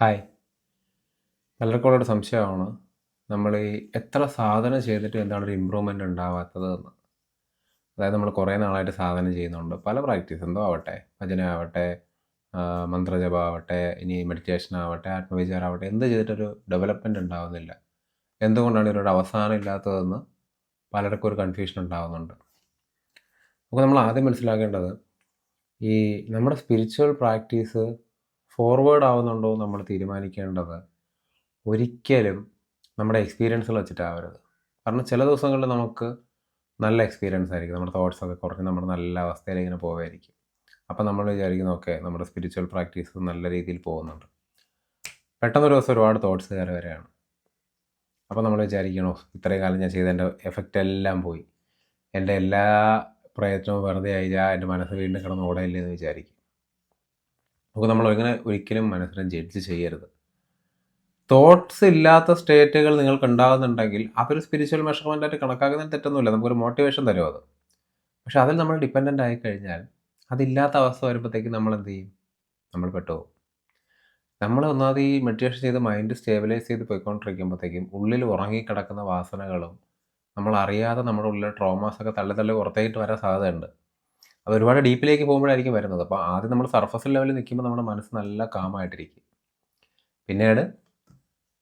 Hi. പലർക്കുള്ളൊരു സംശയമാണ് നമ്മൾ ഈ എത്ര സാധന ചെയ്തിട്ട് എന്താണ് ഒരു ഇമ്പ്രൂവ്മെൻ്റ് ഉണ്ടാവാത്തത് എന്ന്. അതായത് നമ്മൾ കുറേ നാളായിട്ട് സാധന ചെയ്യുന്നുണ്ട്. പല പ്രാക്ടീസ് എന്തോ ആവട്ടെ, ഭജന ആവട്ടെ, മന്ത്രജപം ആവട്ടെ, ഇനി മെഡിറ്റേഷൻ ആവട്ടെ, ആത്മവിചാരം ആവട്ടെ, എന്ത് ചെയ്തിട്ടൊരു ഡെവലപ്മെൻ്റ് ഉണ്ടാവുന്നില്ല. എന്തുകൊണ്ടാണ് ഇതിനൊരു അവസാനം ഇല്ലാത്തതെന്ന് പലർക്കും ഒരു കൺഫ്യൂഷൻ ഉണ്ടാകുന്നുണ്ട്. അപ്പോൾ നമ്മൾ ആദ്യം മനസ്സിലാക്കേണ്ടത് ഈ നമ്മുടെ സ്പിരിച്വൽ പ്രാക്ടീസ് ഫോർവേഡ് ആവുന്നുണ്ടോ എന്ന് നമ്മൾ തീരുമാനിക്കേണ്ടത് ഒരിക്കലും നമ്മുടെ എക്സ്പീരിയൻസുകൾ വെച്ചിട്ടാവരുത്. കാരണം ചില ദിവസങ്ങളിൽ നമുക്ക് നല്ല എക്സ്പീരിയൻസ് ആയിരിക്കും. നമ്മുടെ തോട്ട്സൊക്കെ കുറഞ്ഞ് നമ്മൾ നല്ല അവസ്ഥയിലേക്ക് ഇങ്ങനെ പോവുമായിരിക്കും. അപ്പോൾ നമ്മൾ വിചാരിക്കുന്നു ഓക്കെ നമ്മുടെ സ്പിരിച്വൽ പ്രാക്ടീസ് നല്ല രീതിയിൽ പോകുന്നുണ്ട്. പെട്ടെന്നൊരു ദിവസം ഒരുപാട് തോട്ട്സ് കയറി വരികയാണ്. അപ്പോൾ നമ്മൾ വിചാരിക്കണോ ഇത്രയും കാലം ഞാൻ ചെയ്തതിൻ്റെ എഫക്റ്റ് എല്ലാം പോയി, എൻ്റെ എല്ലാ പ്രയത്നവും വെറുതെ ആയില്ല, എൻ്റെ മനസ്സ് വീണ്ടും കിടന്ന് ഓടയില്ലേ എന്ന് വിചാരിക്കും. അപ്പോൾ നമ്മൾ ഒരിക്കലും മനസ്സിനെ ജഡ്ജ് ചെയ്യരുത്. തോട്ട്സ് ഇല്ലാത്ത സ്റ്റേറ്റുകൾ നിങ്ങൾക്ക് ഉണ്ടാകുന്നുണ്ടെങ്കിൽ അതൊരു സ്പിരിച്വൽ മെഷർമെൻ്റ് ആയിട്ട് കണക്കാക്കുന്നതിന് തെറ്റൊന്നുമില്ല. നമുക്കൊരു മോട്ടിവേഷൻ തരും അത്. പക്ഷെ അതിൽ നമ്മൾ ഡിപ്പെൻഡൻ്റ് ആയിക്കഴിഞ്ഞാൽ അതില്ലാത്ത അവസ്ഥ വരുമ്പോഴത്തേക്കും നമ്മൾ എന്ത് ചെയ്യും? നമ്മൾ പെട്ടുപോകും. നമ്മൾ ഒന്നാമത് ഈ മെഡിറ്റേഷൻ ചെയ്ത് മൈൻഡ് സ്റ്റേബിലൈസ് ചെയ്ത് പോയിക്കൊണ്ടിരിക്കുമ്പോഴത്തേക്കും ഉള്ളിൽ ഉറങ്ങിക്കിടക്കുന്ന വാസനകളും നമ്മൾ അറിയാതെ നമ്മുടെ ഉള്ളിലെ ട്രോമാസൊക്കെ തള്ളി പുറത്തേക്ക് വരാൻ സാധ്യതയുണ്ട്. അത് ഒരുപാട് ഡീപ്പിലേക്ക് പോകുമ്പോഴായിരിക്കും വരുന്നത്. അപ്പോൾ ആദ്യം നമ്മൾ സർഫസ് ലെവലിൽ നിൽക്കുമ്പോൾ നമ്മുടെ മനസ്സ് നല്ല കാമായിട്ടിരിക്കും. പിന്നീട്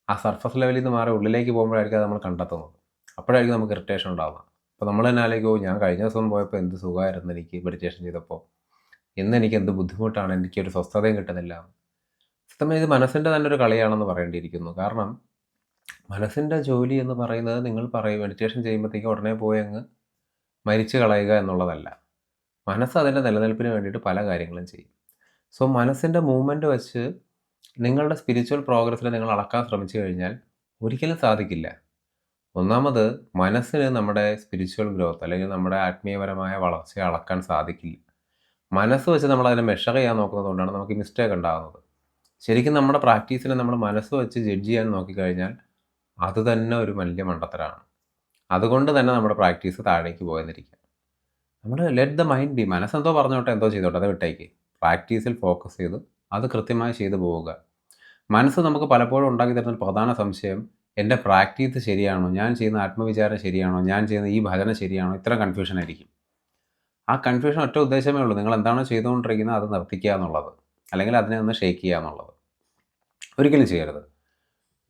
ആ സർഫസ് ലെവലിൽ നിന്ന് മാറി ഉള്ളിലേക്ക് പോകുമ്പോഴായിരിക്കും അത് നമ്മൾ കണ്ടെത്തുന്നത്. അപ്പോഴായിരിക്കും നമുക്ക് ഇറിറ്റേഷൻ ഉണ്ടാകുന്നത്. അപ്പോൾ നമ്മൾ തന്നെ ആലോചിക്കുമോ, ഞാൻ കഴിഞ്ഞ ദിവസം പോയപ്പോൾ എന്ത് സുഖമായിരുന്നു എനിക്ക് മെഡിറ്റേഷൻ ചെയ്തപ്പോൾ, ഇന്ന് എനിക്ക് എന്ത് ബുദ്ധിമുട്ടാണ്, എനിക്കൊരു സ്വസ്ഥതയും കിട്ടുന്നില്ല. സത്യമായി ഇത് മനസ്സിൻ്റെ തന്നെ ഒരു കളിയാണെന്ന് പറയേണ്ടിയിരിക്കുന്നു. കാരണം മനസ്സിൻ്റെ ജോലി എന്ന് പറയുന്നത് നിങ്ങൾ പറയും മെഡിറ്റേഷൻ ചെയ്യുമ്പോഴത്തേക്കും ഉടനെ പോയി അങ്ങ് മരിച്ചു കളയുക എന്നുള്ളതല്ല. മനസ്സ് അതിൻ്റെ നിലനിൽപ്പിന് വേണ്ടിയിട്ട് പല കാര്യങ്ങളും ചെയ്യും. സോ മനസ്സിൻ്റെ മൂവ്മെൻറ്റ് വെച്ച് നിങ്ങളുടെ സ്പിരിച്വൽ പ്രോഗ്രസ്സിൽ നിങ്ങൾ അളക്കാൻ ശ്രമിച്ചു കഴിഞ്ഞാൽ ഒരിക്കലും സാധിക്കില്ല. ഒന്നാമത് മനസ്സിന് നമ്മുടെ സ്പിരിച്വൽ ഗ്രോത്ത് അല്ലെങ്കിൽ നമ്മുടെ ആത്മീയപരമായ വളർച്ചയെ അളക്കാൻ സാധിക്കില്ല. മനസ്സ് വെച്ച് നമ്മൾ അതിനെ മെഷർ ചെയ്യാൻ നോക്കുന്നത് കൊണ്ടാണ് നമുക്ക് മിസ്റ്റേക്ക് ഉണ്ടാകുന്നത്. ശരിക്കും നമ്മുടെ പ്രാക്ടീസിനെ നമ്മൾ മനസ്സ് വെച്ച് ജഡ്ജ് ചെയ്യാൻ നോക്കിക്കഴിഞ്ഞാൽ അത് തന്നെ ഒരു വലിയ മണ്ടത്തരമാണ്. അതുകൊണ്ട് തന്നെ നമ്മുടെ പ്രാക്ടീസ് താഴേക്ക് പോയെന്നിരിക്കുക. നമ്മൾ ലെറ്റ് ദ മൈൻഡ് ബി. മനസ്സെന്തോ പറഞ്ഞോട്ടെ, എന്തോ ചെയ്തോട്ടെ, അത് വിട്ടേക്ക്. പ്രാക്ടീസിൽ ഫോക്കസ് ചെയ്ത് അത് കൃത്യമായി ചെയ്തു പോവുക. മനസ്സ് നമുക്ക് പലപ്പോഴും ഉണ്ടാക്കി തരുന്ന ഒരു പ്രധാന സംശയം, എൻ്റെ പ്രാക്ടീസ് ശരിയാണോ, ഞാൻ ചെയ്യുന്ന ആത്മവിചാരം ശരിയാണോ, ഞാൻ ചെയ്യുന്ന ഈ ഭജന ശരിയാണോ, ഇത്ര കൺഫ്യൂഷൻ ആയിരിക്കും. ആ കൺഫ്യൂഷൻ ഒറ്റ ഉദ്ദേശമേ ഉള്ളൂ, നിങ്ങൾ എന്താണോ ചെയ്തുകൊണ്ടിരിക്കുന്നത് അത് നിർത്തിക്കുക എന്നുള്ളത്, അല്ലെങ്കിൽ അതിനെ ഒന്ന് ഷേക്ക് ചെയ്യുക എന്നുള്ളത്. ഒരിക്കലും ചെയ്യരുത്.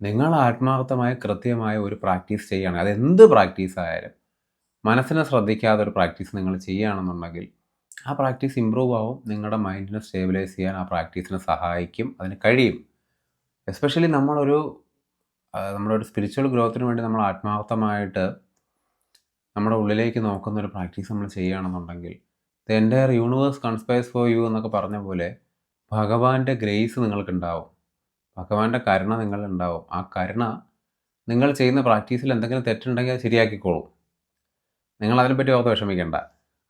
നിങ്ങൾ ആത്മാർത്ഥമായ കൃത്യമായ ഒരു പ്രാക്ടീസ് ചെയ്യുകയാണ്, അതെന്ത് പ്രാക്ടീസ് ആയാലും മനസ്സിനെ ശ്രദ്ധിക്കാതെ ഒരു പ്രാക്ടീസ് നിങ്ങൾ ചെയ്യുകയാണെന്നുണ്ടെങ്കിൽ ആ പ്രാക്ടീസ് ഇമ്പ്രൂവ് ആവും. നിങ്ങളുടെ മൈൻഡിനെ സ്റ്റേബിലൈസ് ചെയ്യാൻ ആ പ്രാക്ടീസിന് സഹായിക്കും, അതിന് കഴിയും. എസ്പെഷ്യലി നമ്മുടെ ഒരു സ്പിരിച്വൽ ഗ്രോത്തിന് വേണ്ടി നമ്മൾ ആത്മാർത്ഥമായിട്ട് നമ്മുടെ ഉള്ളിലേക്ക് നോക്കുന്ന ഒരു പ്രാക്ടീസ് നമ്മൾ ചെയ്യുകയാണെന്നുണ്ടെങ്കിൽ the entire universe conspires for you എന്നൊക്കെ പറഞ്ഞ പോലെ ഭഗവാന്റെ ഗ്രേസ് നിങ്ങൾക്കുണ്ടാവും, ഭഗവാന്റെ കരുണ നിങ്ങളുണ്ടാവും. ആ കരുണ നിങ്ങൾ ചെയ്യുന്ന പ്രാക്ടീസിൽ എന്തെങ്കിലും തെറ്റുണ്ടെങ്കിൽ അത് ശരിയാക്കിക്കോളും. നിങ്ങൾ അതിനെപ്പറ്റി ഓർത്ത് വിഷമിക്കേണ്ട.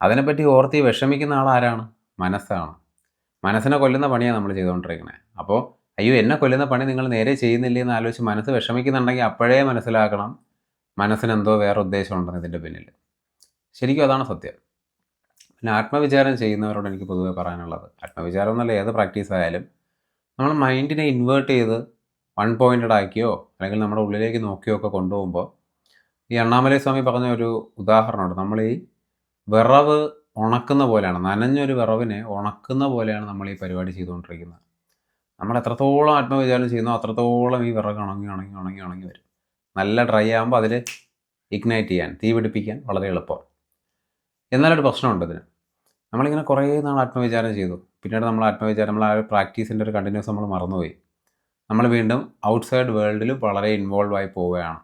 അതിനെപ്പറ്റി ഓർത്ത് വിഷമിക്കുന്ന ആളാരാണ്? മനസ്സാണ്. മനസ്സിനെ കൊല്ലുന്ന പണിയാണ് നമ്മൾ ചെയ്തുകൊണ്ടിരിക്കുന്നത്. അപ്പോൾ അയ്യോ എന്നെ കൊല്ലുന്ന പണി നിങ്ങൾ നേരെ ചെയ്യുന്നില്ലേ എന്ന് ആലോചിച്ച് മനസ്സ് വിഷമിക്കുന്നുണ്ടെങ്കിൽ അപ്പോഴേ മനസ്സിലാക്കണം മനസ്സിനെന്തോ വേറെ ഉദ്ദേശമുണ്ടെന്ന് ഇതിൻ്റെ പിന്നിൽ. ശരിക്കും അതാണ് സത്യം. പിന്നെ ആത്മവിചാരം ചെയ്യുന്നവരോട് എനിക്ക് പൊതുവെ പറയാനുള്ളത്, ആത്മവിചാരം എന്നല്ല ഏത് പ്രാക്ടീസ് ആയാലും നമ്മൾ മൈൻഡിനെ ഇൻവേർട്ട് ചെയ്ത് വൺ പോയിൻറ്റഡ് ആക്കിയോ അല്ലെങ്കിൽ നമ്മുടെ ഉള്ളിലേക്ക് നോക്കിയോ ഒക്കെ കൊണ്ടുപോകുമ്പോൾ ഈ അണ്ണാമലൈ സ്വാമി പറഞ്ഞ ഒരു ഉദാഹരണമുണ്ട്. നമ്മൾ ഈ വിറവ് ഉണക്കുന്ന പോലെയാണ്, നനഞ്ഞൊരു വിറവിനെ ഉണക്കുന്ന പോലെയാണ് നമ്മൾ ഈ പരിപാടി ചെയ്തുകൊണ്ടിരിക്കുന്നത്. നമ്മൾ എത്രത്തോളം ആത്മവിചാരം ചെയ്യുന്നോ അത്രത്തോളം ഈ വിറക് ഉണങ്ങി വരും. നല്ല ഡ്രൈ ആകുമ്പോൾ അതിൽ ഇഗ്നൈറ്റ് ചെയ്യാൻ, തീ പിടിപ്പിക്കാൻ വളരെ എളുപ്പം. എന്നാലൊരു പ്രശ്നമുണ്ട് ഇതിന്. നമ്മളിങ്ങനെ കുറേ നാൾ ആത്മവിചാരം ചെയ്തു, പിന്നീട് നമ്മൾ നമ്മൾ ആ ഒരു പ്രാക്ടീസിൻ്റെ ഒരു കണ്ടിന്യൂസ് നമ്മൾ മറന്നുപോയി. നമ്മൾ വീണ്ടും ഔട്ട്സൈഡ് വേൾഡിൽ വളരെ ഇൻവോൾവ് ആയി പോവുകയാണ്.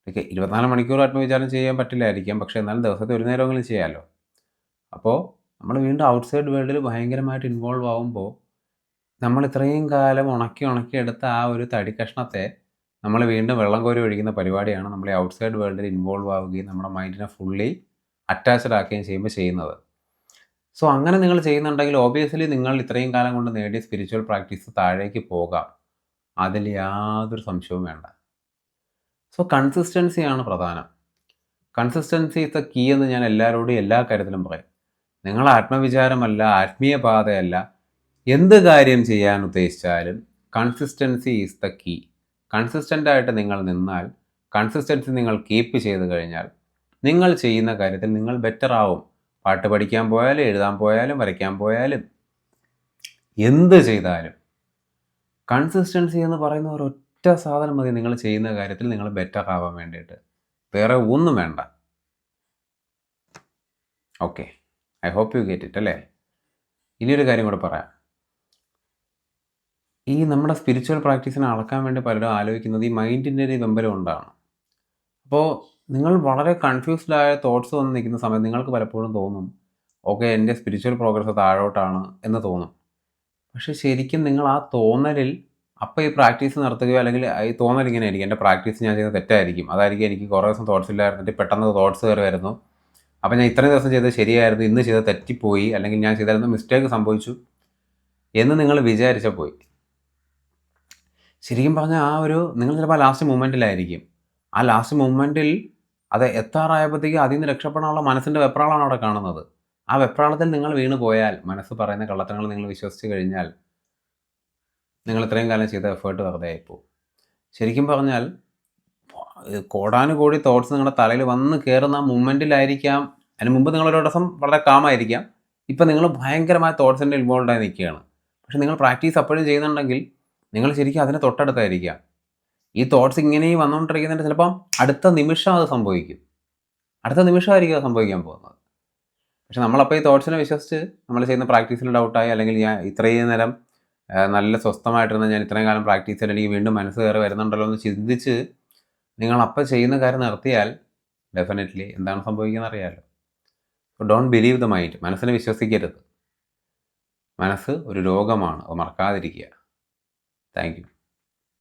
24 മണിക്കൂർ ആത്മവിചാരം ചെയ്യാൻ പറ്റില്ലായിരിക്കാം, പക്ഷേ എന്നാലും ദിവസത്തെ ഒരു നേരമെങ്കിലും ചെയ്യാമല്ലോ. അപ്പോൾ നമ്മൾ വീണ്ടും ഔട്ട്സൈഡ് വേൾഡിൽ ഭയങ്കരമായിട്ട് ഇൻവോൾവ് ആകുമ്പോൾ നമ്മൾ ഇത്രയും കാലം ഉണക്കി എടുത്ത ആ ഒരു തടി കഷ്ണത്തെ നമ്മൾ വീണ്ടും വെള്ളം കോരി ഒഴിക്കുന്ന പരിപാടിയാണ് നമ്മൾ ഈ ഔട്ട്സൈഡ് വേൾഡിൽ ഇൻവോൾവ് ആവുകയും നമ്മുടെ മൈൻഡിനെ ഫുള്ളി അറ്റാച്ച്ഡ് ആക്കുകയും ചെയ്യുന്നത്. സോ അങ്ങനെ നിങ്ങൾ ചെയ്യുന്നുണ്ടെങ്കിൽ ഓബിയസ്ലി നിങ്ങൾ ഇത്രയും കാലം കൊണ്ട് നേടിയ സ്പിരിച്വൽ പ്രാക്ടീസ് താഴേക്ക് പോകാം. അതിൽ യാതൊരു സംശയവും വേണ്ട. സോ കൺസിസ്റ്റൻസിയാണ് പ്രധാനം. കൺസിസ്റ്റൻസി ഇസ് ദ കീ എന്ന് ഞാൻ എല്ലാവരോടും എല്ലാ കാര്യത്തിലും പറയും. നിങ്ങൾ ആത്മവിചാരമല്ല, ആത്മീയ പാതയല്ല, എന്ത് കാര്യം ചെയ്യാൻ ഉദ്ദേശിച്ചാലും കൺസിസ്റ്റൻസി ഈസ് ദ കീ. കൺസിസ്റ്റൻ്റായിട്ട് നിങ്ങൾ നിന്നാൽ, കൺസിസ്റ്റൻസി നിങ്ങൾ കീപ്പ് ചെയ്ത് കഴിഞ്ഞാൽ നിങ്ങൾ ചെയ്യുന്ന കാര്യത്തിൽ നിങ്ങൾ ബെറ്റർ ആവും. പാട്ട് പഠിക്കാൻ പോയാലും, എഴുതാൻ പോയാലും, വരയ്ക്കാൻ പോയാലും, എന്ത് ചെയ്താലും കൺസിസ്റ്റൻസി എന്ന് പറയുന്ന ഒരൊറ്റ സാധനം മതി നിങ്ങൾ ചെയ്യുന്ന കാര്യത്തിൽ നിങ്ങൾ ബെറ്റർ ആവാൻ വേണ്ടിയിട്ട്. വേറെ ഒന്നും വേണ്ട. Okay, I hope you get it അല്ലേ? ഇനിയൊരു കാര്യം കൂടെ പറയാം. ഈ നമ്മുടെ സ്പിരിച്വൽ പ്രാക്ടീസിനെ അളക്കാൻ വേണ്ടി പലരും ആലോചിക്കുന്നത് ഈ മൈൻഡിൻ്റെ ഒരു വെമ്പരം കൊണ്ടാണ്. അപ്പോൾ നിങ്ങൾ വളരെ കൺഫ്യൂസ്ഡ് ആയ തോട്ട്സ് വന്ന് നിൽക്കുന്ന സമയത്ത് നിങ്ങൾക്ക് പലപ്പോഴും തോന്നും, ഓക്കെ എൻ്റെ സ്പിരിച്വൽ പ്രോഗ്രസ് താഴോട്ടാണ് എന്ന് തോന്നും. പക്ഷേ ശരിക്കും നിങ്ങൾ ആ തോന്നലിൽ അപ്പോൾ ഈ പ്രാക്ടീസ് നടത്തുകയോ, അല്ലെങ്കിൽ ഈ തോന്നൽ ഇങ്ങനെ ആയിരിക്കും, എൻ്റെ പ്രാക്ടീസ് ഞാൻ ചെയ്യുന്നത് തെറ്റായിരിക്കും, അതായിരിക്കും എനിക്ക് കുറേ ദിവസം തോട്ട്സ് ഇല്ലായിരുന്നിട്ട് പെട്ടെന്ന് തോട്ട്സ് കയറി വരുന്നു, അപ്പോൾ ഞാൻ ഇത്രയും ദിവസം ചെയ്തത് ശരിയായിരുന്നു, ഇന്ന് ചെയ്തത് തെറ്റിപ്പോയി, അല്ലെങ്കിൽ ഞാൻ ചെയ്തായിരുന്നു മിസ്റ്റേക്ക് സംഭവിച്ചു എന്ന് നിങ്ങൾ വിചാരിച്ച പോയി. ശരിക്കും പറഞ്ഞാൽ നിങ്ങൾ ചിലപ്പോൾ ലാസ്റ്റ് മൂമെൻറ്റിലായിരിക്കും. ആ ലാസ്റ്റ് മൂമെൻറ്റിൽ അത് എത്താറായപ്പോഴത്തേക്ക് അതിൽ നിന്ന് രക്ഷപ്പെടാനുള്ള മനസ്സിൻ്റെ വെപ്രാളമാണ് അവിടെ കാണുന്നത്. ആ വെപ്രാളത്തിൽ നിങ്ങൾ വീണ് പോയാൽ, മനസ്സ് പറയുന്ന കള്ളത്തരങ്ങൾ നിങ്ങൾ വിശ്വസിച്ച് കഴിഞ്ഞാൽ, നിങ്ങൾ ഇത്രയും കാലം ചെയ്ത എഫേർട്ട് വെറുതെ ആയിപ്പോവും. ശരിക്കും പറഞ്ഞാൽ കോടാനുകോടി തോട്ട്സ് നിങ്ങളുടെ തലയിൽ വന്ന് കയറുന്ന മൂമെൻറ്റിലായിരിക്കാം. അതിന് മുമ്പ് നിങ്ങളൊരു ദിവസം വളരെ കാമായിരിക്കാം, ഇപ്പം നിങ്ങൾ ഭയങ്കരമായ തോട്ട്സിൻ്റെ ഇൻവോൾവായി നിൽക്കുകയാണ്. പക്ഷേ നിങ്ങൾ പ്രാക്ടീസ് അപ്പോഴും ചെയ്യുന്നുണ്ടെങ്കിൽ നിങ്ങൾ ശരിക്കും അതിന് തൊട്ടടുത്തായിരിക്കാം. ഈ തോട്ട്സ് ഇങ്ങനെയും വന്നുകൊണ്ടിരിക്കുന്നുണ്ട്, ചിലപ്പം അടുത്ത നിമിഷം അത് സംഭവിക്കും. അടുത്ത നിമിഷമായിരിക്കും അത് സംഭവിക്കാൻ പോകുന്നത്. പക്ഷെ നമ്മളപ്പോൾ ഈ തോട്ട്സിനെ വിശ്വസിച്ച് നമ്മൾ ചെയ്യുന്ന പ്രാക്ടീസിൽ ഡൗട്ടായി, അല്ലെങ്കിൽ ഞാൻ ഇത്രയും നേരം നല്ല സ്വസ്ഥമായിട്ടിരുന്ന ഞാൻ ഇത്രയും കാലം പ്രാക്ടീസ് ചെയ്ത് എനിക്ക് വീണ്ടും മനസ്സ് കയറി വരുന്നുണ്ടല്ലോ എന്ന് ചിന്തിച്ച് നിങ്ങളപ്പോൾ ചെയ്യുന്ന കാര്യം നിർത്തിയാൽ ഡെഫിനറ്റ്ലി എന്താണ് സംഭവിക്കുന്നത് അറിയാമല്ലോ. Don't believe the mind. മനസ്സിനെ വിശ്വസിക്കരുത്. മനസ്സ് ഒരു രോഗമാണ്, അത് മറക്കാതിരിക്കുക. Thank you.